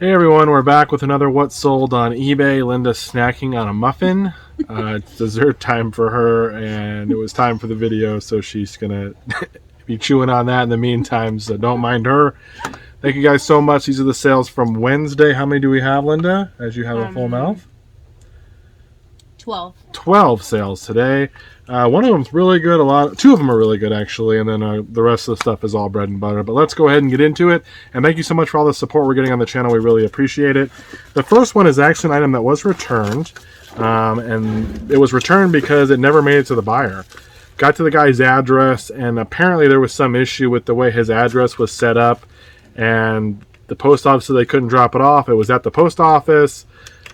Hey everyone, we're back with another What Sold on eBay. Linda's snacking on a muffin. It's dessert time for her, and it was time for the video, so she's gonna be chewing on that in the meantime, so don't mind her. Thank you guys so much. These are the sales from Wednesday. How many do we have, Linda, as you have a full mouth? 12. 12 sales today. One of them's really good. Two of them are really good, actually, and then the rest of the stuff is all bread and butter. But let's go ahead and get into it. And thank you so much for all the support we're getting on the channel. We really appreciate it. The first one is actually an item that was returned, and it was returned because it never made it to the buyer. Got to the guy's address, and apparently there was some issue with the way his address was set up, and the post office said they couldn't drop it off. It was at the post office.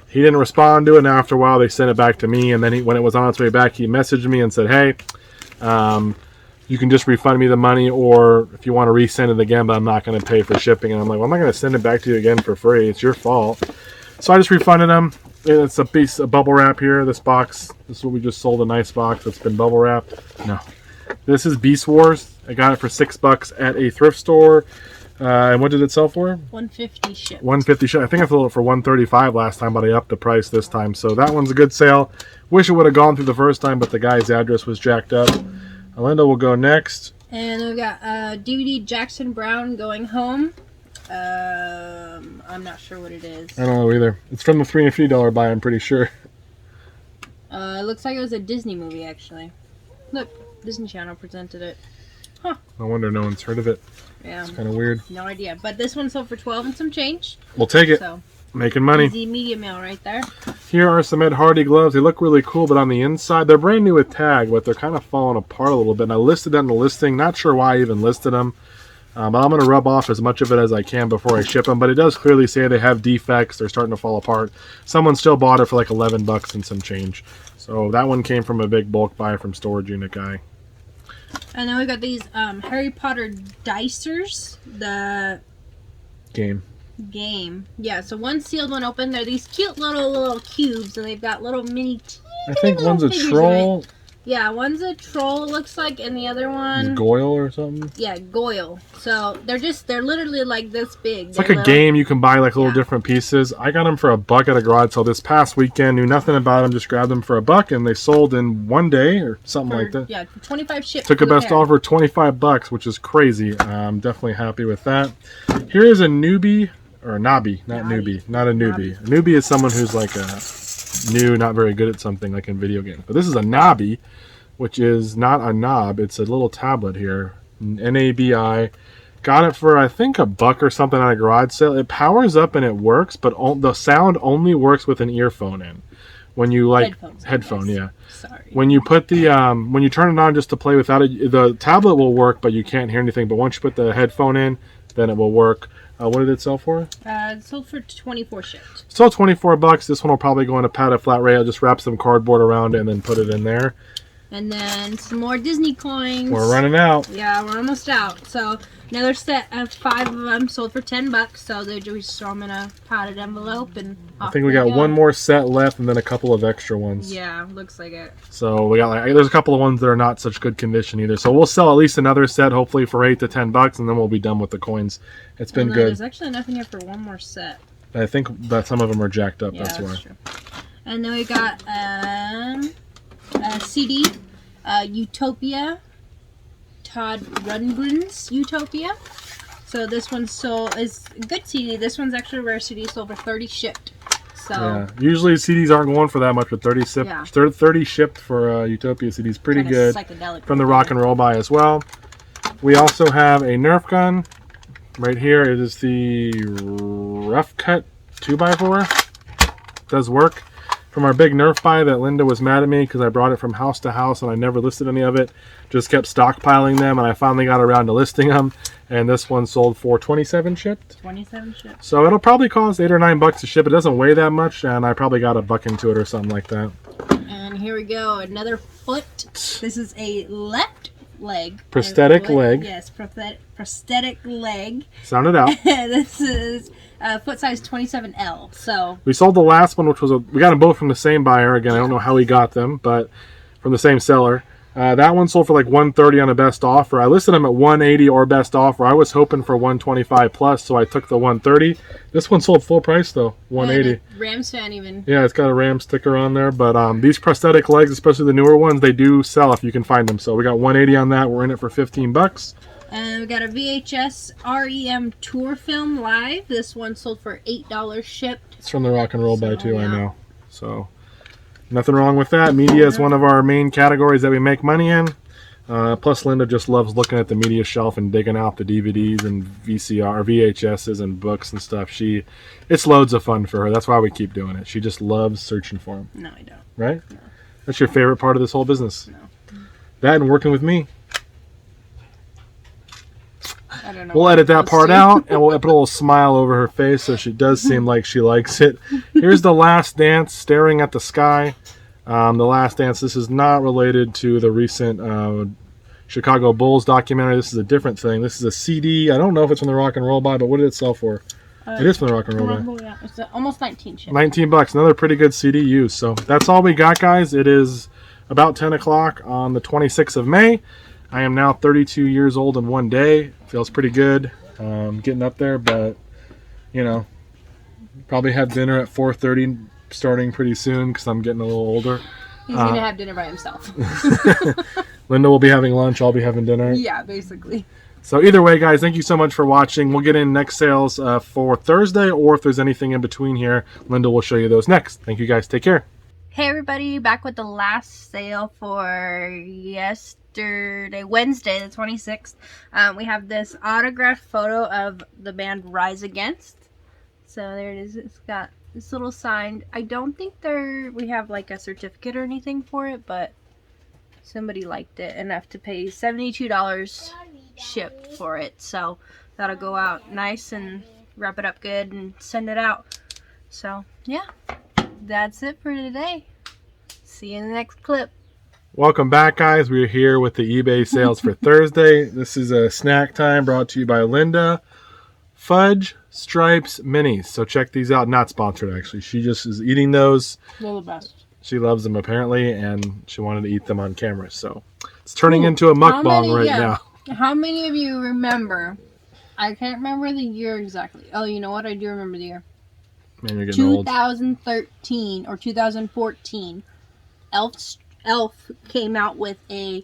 He didn't respond to it, and after a while they sent it back to me, and then when it was on its way back, he messaged me and said, hey, you can just refund me the money, or if you want to resend it again, but I'm not going to pay for shipping. And I'm like, well, I'm not going to send it back to you again for free. It's your fault. So I just refunded him. It's a piece of bubble wrap here. This box, this is what we just sold, a nice box that's been bubble wrapped. No. This is Beast Wars. I got it for $6 at a thrift store. And what did it sell for? $150 shipped. $150 shipped. I think I sold it for $135 last time, but I upped the price this time. So that one's a good sale. Wish it would have gone through the first time, but the guy's address was jacked up. Linda will go next. And we got DVD Jackson Brown Going Home. I'm not sure what it is. I don't know either. It's from the $350 buy, I'm pretty sure. It looks like it was a Disney movie, actually. Look, Disney Channel presented it. Huh. No wonder no one's heard of it. Yeah. It's kind of weird. No idea. But this one sold for $12 and some change. We'll take it. So, making money. easy medium mail right there. Here are some Ed Hardy gloves. They look really cool, but on the inside, they're brand new with tag, but they're kind of falling apart a little bit. And I listed them in the listing. Not sure why I even listed them. But I'm going to rub off as much of it as I can before I ship them. But it does clearly say they have defects. They're starting to fall apart. Someone still bought it for like $11 and some change. So that one came from a big bulk buy from Storage Unit guy. And then we got these Harry Potter Dicers. The game. Yeah, so one sealed, one open. They're these cute little cubes, and they've got little mini I think one's a troll. Yeah, one's a troll, it looks like, and the other one... Goyle or something? Yeah, Goyle. So, they're literally like this big. It's like a game. You can buy like little different pieces. I got them for $1 at a garage sale this past weekend. Knew nothing about them. Just grabbed them for $1, and they sold in one day or something like that. Yeah, 25 shipped. Took a best offer, $25, which is crazy. I'm definitely happy with that. Here is a newbie, or a nobby, not newbie. Not a newbie. A newbie is someone who's like a new, not very good at something like in video games. But this is a nobby, which is not a knob. It's a little tablet here. NABI. Got it for, I think, $1 or something at a garage sale. It powers up and it works, but the sound only works with an earphone in. When you like headphone, yeah. Sorry. When you put the when you turn it on just to play without it, the tablet will work, but you can't hear anything. But once you put the headphone in, then it will work. What did it sell for? It sold for $24 shipped. Sold $24. This one will probably go in a padded flat rate. I'll just wrap some cardboard around it and then put it in there. And then some more Disney coins. We're running out. Yeah, we're almost out. So another set of 5 of them sold for $10. So they just throw them in a padded envelope, and I think we got one more set left, and then a couple of extra ones. Yeah, looks like it. So we got there's a couple of ones that are not such good condition either. So we'll sell at least another set, hopefully for $8 to $10, and then we'll be done with the coins. It's been good. There's actually enough in here for one more set. I think that some of them are jacked up. Yeah, that's why. True. And then we got a CD, Utopia, Todd Rundgren's Utopia. So this one is a good CD. This one's actually a rare CD, sold for $30 shipped. So yeah, usually CDs aren't going for that much, but 30 shipped for Utopia CDs, pretty good. From the Rock and Roll buy as well. We also have a Nerf gun right here. It is the Rough Cut 2x4. Does work. From our big Nerf buy that Linda was mad at me because I brought it from house to house and I never listed any of it. Just kept stockpiling them, and I finally got around to listing them. And this one sold for $27 shipped. 27 shipped. So it'll probably cost $8 or $9 to ship. It doesn't weigh that much, and I probably got $1 into it or something like that. And here we go, another foot. This is a left leg. Prosthetic leg. Yes, prosthetic leg. Sound it out. This is foot size 27L. So we sold the last one, which was we got them both from the same buyer. Again, I don't know how he got them, but from the same seller. That one sold for like $130 on a best offer. I listed them at $180 or best offer. I was hoping for $125 plus, so I took the $130. This one sold full price though, $180. Rams fan even. Yeah, it's got a Ram sticker on there. But these prosthetic legs, especially the newer ones, they do sell if you can find them. So we got $180 on that. We're in it for $15. And we got a VHS REM tour film live. This one sold for $8 shipped. It's from the Rock and Roll By too, yeah. I know. So nothing wrong with that. Media is one of our main categories that we make money in. Plus, Linda just loves looking at the media shelf and digging out the DVDs and VHSs and books and stuff. It's loads of fun for her. That's why we keep doing it. She just loves searching for them. No, I don't. Right? No. That's your favorite part of this whole business. No. That and working with me. I don't know. We'll edit that part out, and we'll put a little smile over her face so she does seem like she likes it. Here's The Last Dance, Staring at the Sky. The Last Dance, this is not related to the recent Chicago Bulls documentary. This is a different thing. This is a CD. I don't know if it's from the Rock and Roll By, but what did it sell for? It is from the Rock and Roll By. Yeah. It's almost 19 shipped. $19. Another pretty good CD used. So that's all we got, guys. It is about 10 o'clock on the 26th of May. I am now 32 years old in one day. Feels pretty good. Getting up there, but, you know, probably have dinner at 4:30, starting pretty soon because I'm getting a little older. He's going to have dinner by himself. Linda will be having lunch. I'll be having dinner. Yeah, basically. So either way, guys, thank you so much for watching. We'll get in next sales for Thursday, or if there's anything in between here, Linda will show you those next. Thank you, guys. Take care. Hey, everybody. Back with the last sale for Wednesday, the 26th. We have this autographed photo of the band Rise Against. So there it is. It's got this little sign. I don't think we have like a certificate or anything for it, but somebody liked it enough to pay $72 shipped for it. So that'll go out nice and wrap it up good and send it out. So yeah, that's it for today. See you in the next clip. Welcome back, guys. We're here with the eBay sales for Thursday. This is a snack time brought to you by Linda. Fudge Stripes Minis. So check these out. Not sponsored, actually. She just is eating those. They're the best. She loves them, apparently, and she wanted to eat them on camera. So it's turning into a mukbang right now. How many of you remember? I can't remember the year exactly. Oh, you know what? I do remember the year. Man, you're getting old. 2013 or 2014. Elf came out with a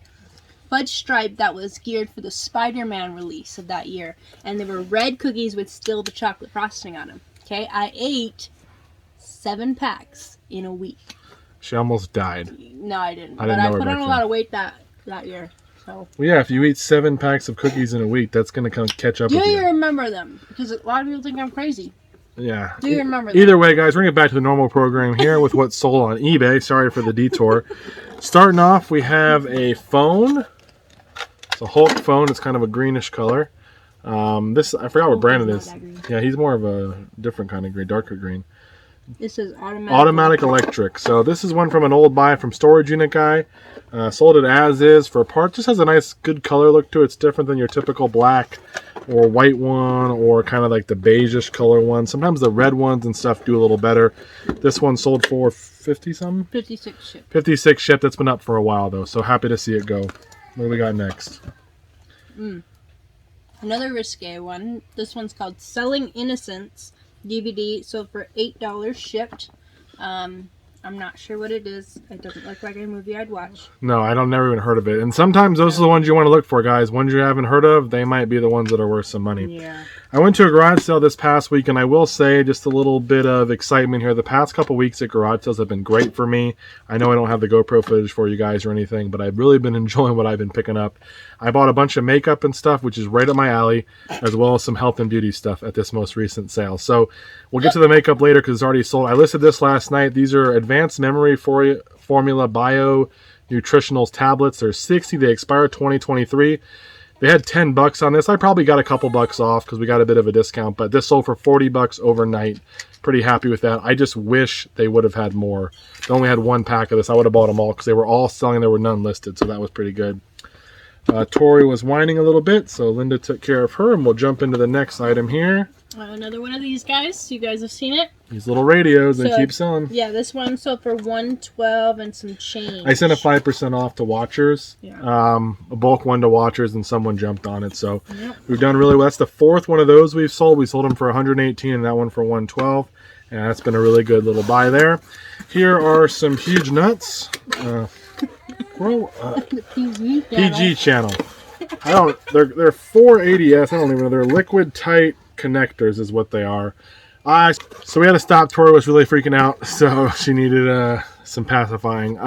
fudge stripe that was geared for the Spider-Man release of that year. And they were red cookies with still the chocolate frosting on them. Okay, I ate 7 packs in a week. She almost died. No, I didn't. But I put on a lot of weight that year. So. Well, yeah, if you eat 7 packs of cookies in a week, that's going to come catch up with you. Do you remember them? Because a lot of people think I'm crazy. Yeah. Do you remember them? Either way, guys, we're going to get back to the normal program here with what's sold on eBay. Sorry for the detour. Starting off, we have a phone. It's a Hulk phone. It's kind of a greenish color. This, I forgot what brand it is. Yeah, he's more of a different kind of green, darker green. This is automatic electric. So this is one from an old buy from Storage Unit Guy. Sold it as is for a part. Just has a nice, good color look to it. It's different than your typical black or white one, or kind of like the beigeish color one. Sometimes the red ones and stuff do a little better. This one sold for 50-something? 56 shipped. 56 shipped. That's been up for a while, though. So happy to see it go. What do we got next? Another risque one. This one's called Selling Innocence Dvd. Sold for $8 shipped. I'm not sure what it is. It doesn't look like a movie I'd watch. No, I don't never even heard of it. And sometimes those are the ones you want to look for, guys. Ones you haven't heard of, they might be the ones that are worth some money. Yeah. I went to a garage sale this past week, and I will say just a little bit of excitement here. The past couple weeks at garage sales have been great for me. I know I don't have the GoPro footage for you guys or anything, but I've really been enjoying what I've been picking up. I bought a bunch of makeup and stuff, which is right up my alley, as well as some health and beauty stuff at this most recent sale. So we'll get to the makeup later because it's already sold. I listed this last night. These are Advanced Memory Formula Bio Nutritionals tablets. They're 60. They expire 2023. They had $10 on this. I probably got a couple bucks off because we got a bit of a discount, but this sold for $40 overnight. Pretty happy with that. I just wish they would have had more. They only had 1 pack of this. I would have bought them all because they were all selling. There were none listed, so that was pretty good. Tori was whining a little bit, so Linda took care of her, and we'll jump into the next item here. Another one of these guys. You guys have seen it. These little radios, they So, keep selling. Yeah, this one sold for $112 and some change. I sent a 5% off to watchers, Yeah. a bulk one to watchers, and someone jumped on it. So Yep. we've done really well. That's the fourth one of those we've sold. We sold them for 118 and that one for 112. And that's been a really good little buy there. Here are some huge nuts. PG channel. They're 480S. I don't even know. They're liquid tight connectors is what they are. So we had to stop. Tori was really freaking out, so she needed some pacifying.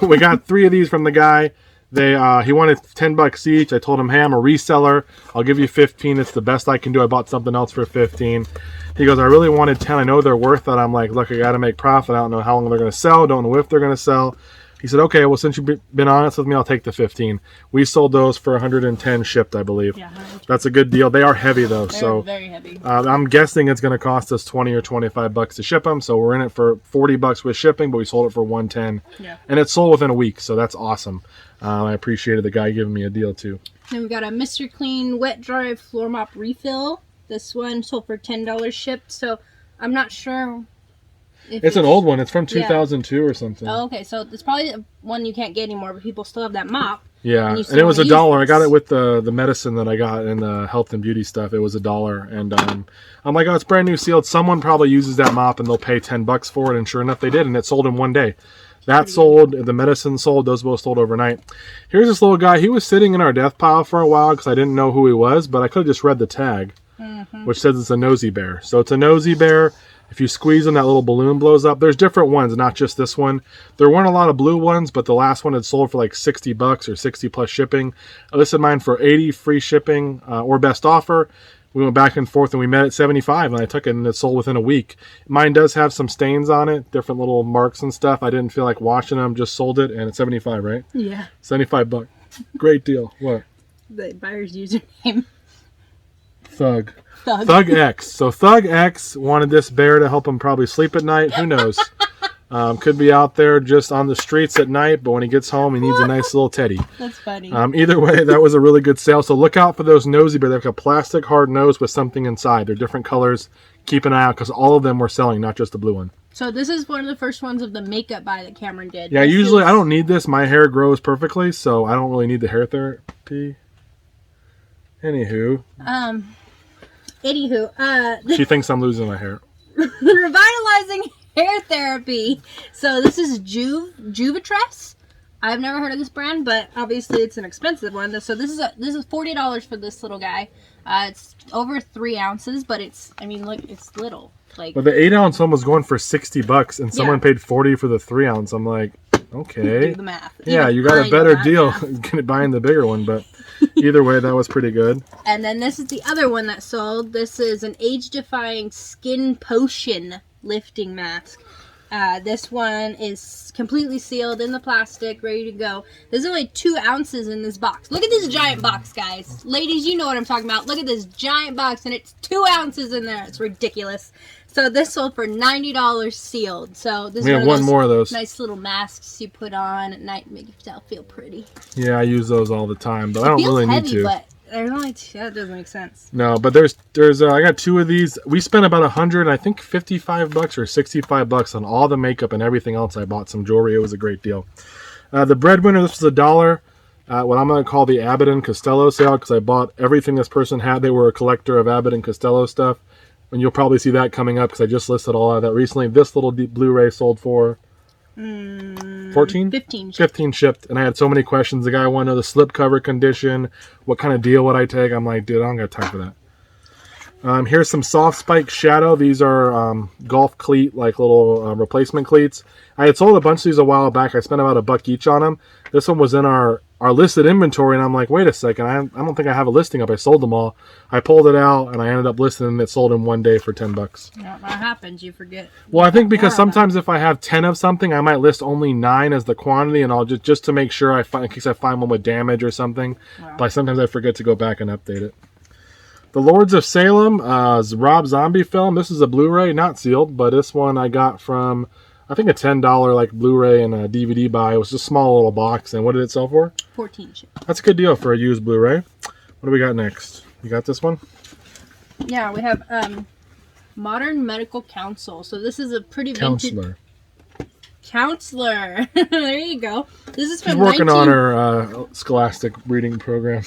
We got 3 of these from the guy. He wanted $10 each. I told him, hey, I'm a reseller. I'll give you 15. It's the best I can do. I bought something else for 15. He goes, I really wanted 10. I know they're worth it. I'm like, look, I got to make profit. I don't know how long they're going to sell. Don't know if they're going to sell. He said, okay, well, since you've been honest with me, I'll take the 15. We sold those for 110 shipped, I believe. Yeah, that's a good deal. They are heavy, though. They're very heavy. I'm guessing it's going to cost us 20 or 25 bucks to ship them. So we're in it for 40 bucks with shipping, but we sold it for 110. Yeah. And it sold within a week, so that's awesome. I appreciated the guy giving me a deal, too. Then we got a Mr. Clean Wet Dry Floor Mop Refill. This one sold for $10 shipped, so I'm not sure. It's an old one. It's from 2002 or something. Oh, okay. So it's probably one you can't get anymore, but people still have that mop. Yeah, and it was $1. I got it with the medicine that I got and the health and beauty stuff. It was $1, and I'm like, oh, it's brand new sealed. Someone probably uses that mop, and they'll pay $10 for it. And sure enough, they did, and it sold in one day. That sold. The medicine sold. Those both sold overnight. Here's this little guy. He was sitting in our death pile for a while because I didn't know who he was, but I could have just read the tag, which says it's a nosy bear. So it's a nosy bear. If you squeeze them, that little balloon blows up. There's different ones, not just this one. There weren't a lot of blue ones, but the last one had sold for like $60 or 60 plus shipping. I listed mine for 80 free shipping or best offer. We went back and forth and we met at 75 and I took it and it sold within a week. Mine does have some stains on it, different little marks and stuff. I didn't feel like washing them, just sold it, and it's 75, right? Yeah. 75 bucks. Great deal. What? The buyer's username. Thug X. So Thug X wanted this bear to help him probably sleep at night. Who knows? Could be out there just on the streets at night, but when he gets home, he needs a nice little teddy. That's funny. Either way, that was a really good sale. So look out for those nosy bears. They have a plastic hard nose with something inside. They're different colors. Keep an eye out because all of them were selling, not just the blue one. So this is one of the first ones of the makeup buy that Cameron did. Yeah, usually I don't need this. My hair grows perfectly, so I don't really need the hair therapy. Anywho. She thinks I'm losing my hair. Revitalizing hair therapy. So this is Juvitress. I've never heard of this brand, but obviously it's an expensive one. So this is $40 for this little guy. It's over 3 ounces, but it's little. But the 8-ounce one was going for $60, and someone paid $40 for the 3-ounce. I'm like, okay. Do the math. Yeah, you got a better deal buying the bigger one, but either way, that was pretty good. And then this is the other one that sold. This is an Age-Defying Skin Potion lifting mask. This one is completely sealed in the plastic, ready to go. There's only 2 ounces in this box. Look at this giant box, guys. Ladies, you know what I'm talking about. Look at this giant box, and it's 2 ounces in there. It's ridiculous. So this sold for $90 sealed. So this is one more of those nice little masks you put on at night and make yourself feel pretty. Yeah, I use those all the time, but I don't really need to. But there's only 2. That doesn't make sense. No, but there's I got 2 of these. We spent about $100, I think $55 or $65 on all the makeup and everything else. I bought some jewelry. It was a great deal. The breadwinner, this was $1. What I'm going to call the Abbott and Costello sale, because I bought everything this person had. They were a collector of Abbott and Costello stuff. And you'll probably see that coming up because I just listed all of that recently. This little Blu-ray sold for 14? 15 shipped. And I had so many questions. The guy wanted to know the slipcover condition. What kind of deal would I take? I'm like, dude, I don't got time for that. Here's some soft spike shadow. These are golf cleat, like little replacement cleats. I had sold a bunch of these a while back. I spent about $1 each on them. This one was in our listed inventory, and I'm like, wait a second, I don't think I have a listing up. I sold them all. I pulled it out, and I ended up listing them. It sold in one day for $10. Yeah, that happens. You forget. Well, I think because sometimes if I have 10 of something, I might list only 9 as the quantity, and I'll just to make sure in case I find one with damage or something. Wow. But sometimes I forget to go back and update it. The Lords of Salem, Rob Zombie film. This is a Blu-ray, not sealed, but this one I got from, I think, a $10 like Blu-ray and a DVD buy. It was just a small little box. And what did it sell for? 14 shipped. That's a good deal for a used Blu-ray. What do we got next? You got this one? Yeah, we have Modern Medical Council. So this is a pretty vintage counselor. There you go. This is from She's working on her scholastic reading program.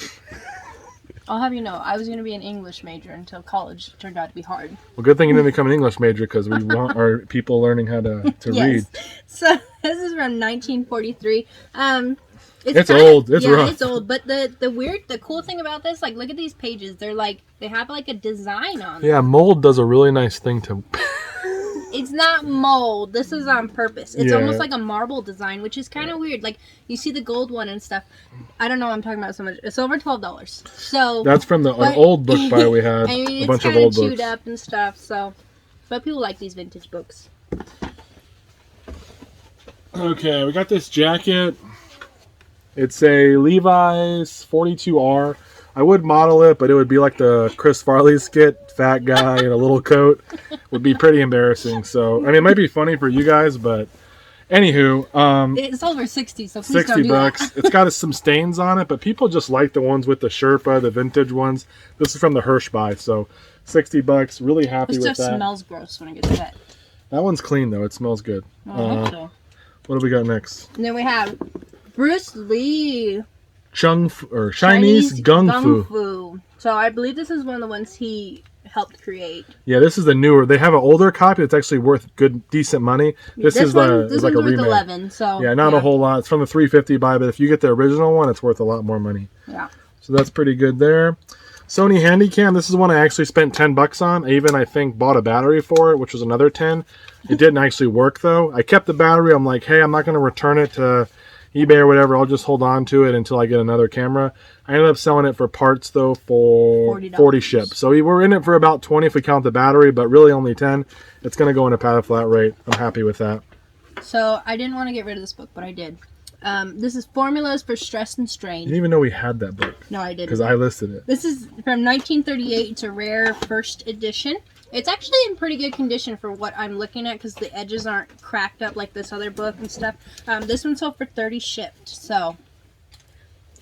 I'll have you know, I was going to be an English major until college turned out to be hard. Well, good thing you didn't become an English major because we want our people learning how to read. So this is from 1943. It's old. It's rough. It's old. But the cool thing about this, like, look at these pages. They're like, they have like a design on them. Yeah, mold does a really nice thing to. It's not mold. This is on purpose. It's almost like a marble design, which is kind of weird. Like, you see the gold one and stuff. I don't know what I'm talking about so much. It's over $12. So that's from an old book buy we had. I mean, a bunch of it's old books. kind of chewed up and stuff. So, but people like these vintage books. Okay, we got this jacket. It's a Levi's 42R. I would model it, but it would be like the Chris Farley skit, fat guy in a little coat. Would be pretty embarrassing. So, I mean, it might be funny for you guys, but anywho, it's over 60, so please 60 don't do bucks. That. It's got some stains on it, but people just like the ones with the Sherpa, the vintage ones. This is from the Hirsch buy, so 60 bucks. Really happy with that. This stuff smells gross when it gets wet. That one's clean though. It smells good. I hope so. What do we got next? And then we have Bruce Lee. Chinese Gung Fu. So I believe this is one of the ones he helped create. Yeah, this is the newer. They have an older copy that's actually worth decent money. This is like a remake. 11, so yeah, not a whole lot. It's from the 350 buy, but if you get the original one, it's worth a lot more money. Yeah. So that's pretty good there. Sony Handycam. This is one I actually spent $10 on. I even, I think, bought a battery for it, which was another 10. It didn't actually work though. I kept the battery. I'm like, hey, I'm not going to return it to eBay or whatever. I'll just hold on to it until I get another camera. I ended up selling it for parts though for $40 ship. So we were in it for about 20 if we count the battery, but really only 10. It's going to go in a pad flat rate. I'm happy with that. So I didn't want to get rid of this book, but I did. This is Formulas for Stress and Strain. You didn't even know we had that book. No, I didn't. Because I listed it. This is from 1938. It's a rare first edition. It's actually in pretty good condition for what I'm looking at because the edges aren't cracked up like this other book and stuff. This one sold for $30 shipped, so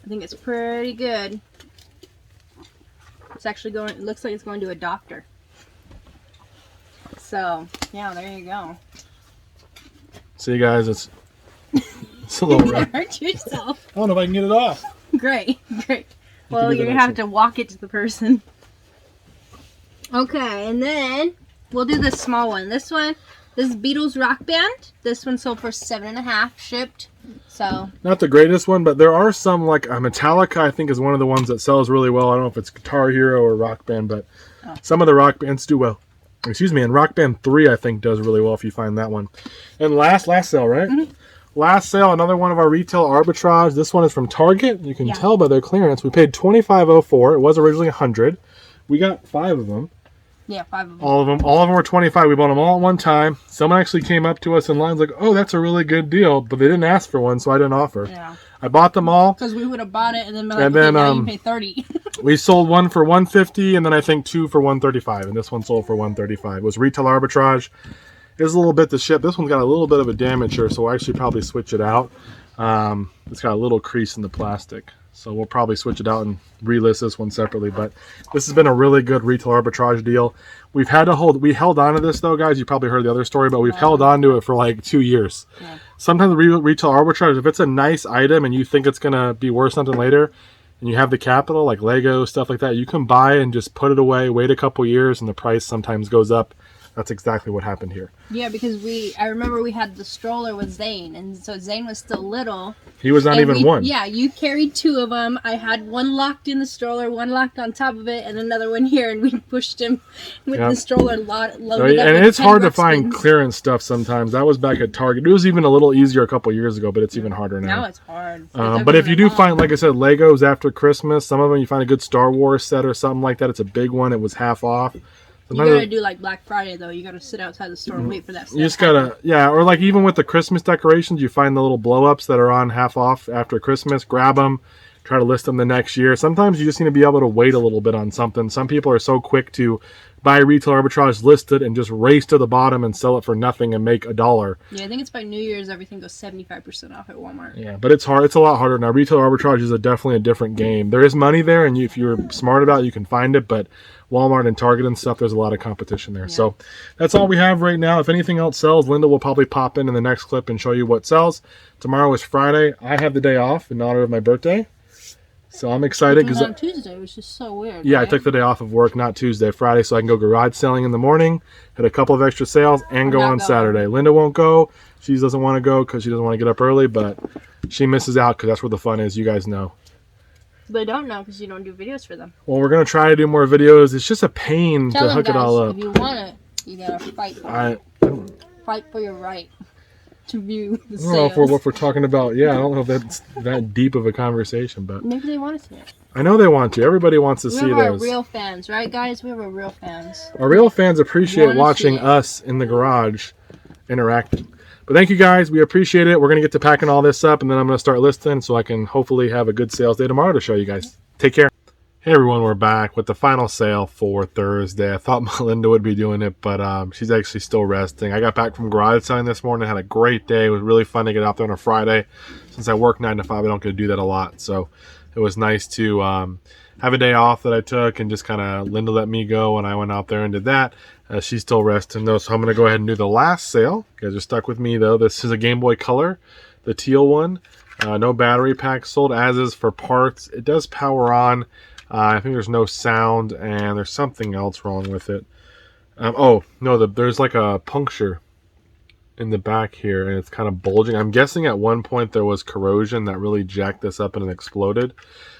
I think it's pretty good. It's actually going, it looks like it's going to a doctor. So, yeah, there you go. See, guys, it's a little rough. Hurt yourself. I don't know if I can get it off. Great. Well, you're going to have to walk it to the person. Okay, and then we'll do this small one. This is Beetles Rock Band. This one sold for $7.50 shipped. So not the greatest one, but there are some, like Metallica, I think is one of the ones that sells really well. I don't know if it's Guitar Hero or Rock Band, but some of the rock bands do well. Excuse me, and Rock Band 3 I think does really well if you find that one. And last sale, right? Mm-hmm. Last sale, another one of our retail arbitrage. This one is from Target. You can tell by their clearance. We paid $25.04. It was originally $100. We got 5 of them. Yeah, 5 of them. All of them were $25. We bought them all at one time. Someone actually came up to us in line like, "Oh, that's a really good deal," but they didn't ask for one, so I didn't offer. Yeah. I bought them all because we would have bought it and then been like, okay, now you pay $30. We sold one for $150 and then I think 2 for $135, and this one sold for $135. It was retail arbitrage. It was a little bit to ship. This one's got a little bit of a damage here, so we'll actually probably switch it out. It's got a little crease in the plastic. So we'll probably switch it out and relist this one separately. But this has been a really good retail arbitrage deal. We held on to this though, guys. You probably heard the other story, but we've held on to it for like 2 years. Yeah. Sometimes retail arbitrage, if it's a nice item and you think it's going to be worth something later, and you have the capital, like Lego, stuff like that, you can buy and just put it away, wait a couple years, and the price sometimes goes up. That's exactly what happened here. Yeah, because I remember we had the stroller with Zane, and so Zane was still little. He was not even one. Yeah, you carried 2 of them. I had one locked in the stroller, one locked on top of it, and another one here, and we pushed him with the stroller loaded up. And it's hard to find clearance stuff sometimes. That was back at Target. It was even a little easier a couple years ago, but it's even harder now. Now it's hard. But if you do find, like I said, Legos after Christmas, some of them you find a good Star Wars set or something like that. It's a big one. It was half off. Sometimes you gotta do like Black Friday though. You gotta sit outside the store and wait for that. You just gotta, or like even with the Christmas decorations, you find the little blow ups that are on half off after Christmas. Grab them, try to list them the next year. Sometimes you just need to be able to wait a little bit on something. Some people are so quick to buy retail arbitrage, list it, and just race to the bottom and sell it for nothing and make $1. Yeah, I think it's by New Year's everything goes 75% off at Walmart. Yeah, but it's hard. It's a lot harder now. Retail arbitrage is definitely a different game. There is money there, and if you're smart about it, you can find it. But Walmart and Target and stuff, there's a lot of competition there. Yeah. So that's all we have right now. If anything else sells, Linda will probably pop in the next clip and show you what sells. Tomorrow is Friday. I have the day off in honor of my birthday. So I'm excited because on Tuesday, which is so weird. Yeah, right? I took the day off of work, not Tuesday, Friday, so I can go garage selling in the morning, hit a couple of extra sales, and go on Saturday. Linda won't go. She doesn't want to go because she doesn't want to get up early, but she misses out because that's where the fun is. You guys know. They don't know because you don't do videos for them. Well, we're going to try to do more videos. It's just a pain to hook it all up. If you want it, you got to fight for it. Fight for your right to view the sales. I don't know if we're talking about, I don't know if that's that deep of a conversation, but maybe they want to see it. I know they want to. Everybody wants to see those. We have our real fans, right, guys? We have our real fans. Our real fans appreciate watching us in the garage interacting. But thank you, guys. We appreciate it. We're going to get to packing all this up, and then I'm going to start listing so I can hopefully have a good sales day tomorrow to show you guys. Take care. Hey, everyone. We're back with the final sale for Thursday. I thought Melinda would be doing it, but she's actually still resting. I got back from garage selling this morning. Had a great day. It was really fun to get out there on a Friday. Since I work 9 to 5, I don't get to do that a lot. So it was nice to have a day off that I took and just kind of Linda let me go, and I went out there and did that. She's still resting though, so I'm going to go ahead and do the last sale. You guys are stuck with me though. This is a Game Boy Color, the teal one. No battery pack sold, as is for parts. It does power on. I think there's no sound, and there's something else wrong with it. Oh, no, there's like a puncture in the back here, and it's kind of bulging. I'm guessing at one point there was corrosion that really jacked this up and it exploded.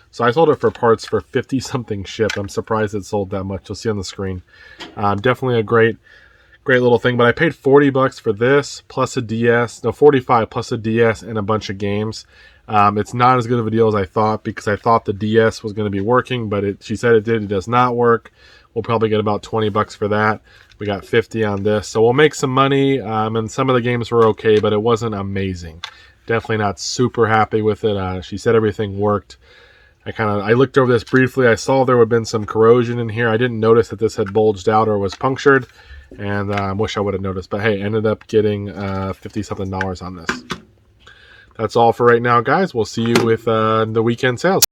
So I sold it for parts for 50-something shipped. I'm surprised it sold that much. You'll see on the screen. Definitely a great little thing. But I paid $40 for this, plus a DS. No, $45 plus a DS and a bunch of games. It's not as good of a deal as I thought, because I thought the DS was going to be working, but she said it did. It does not work. We'll probably get about $20 for that. We got 50 on this. So we'll make some money. And some of the games were okay, but it wasn't amazing. Definitely not super happy with it. She said everything worked. I looked over this briefly. I saw there would have been some corrosion in here. I didn't notice that this had bulged out or was punctured, and I wish I would have noticed. But hey, ended up getting $50-something on this. That's all for right now, guys. We'll see you with the weekend sales.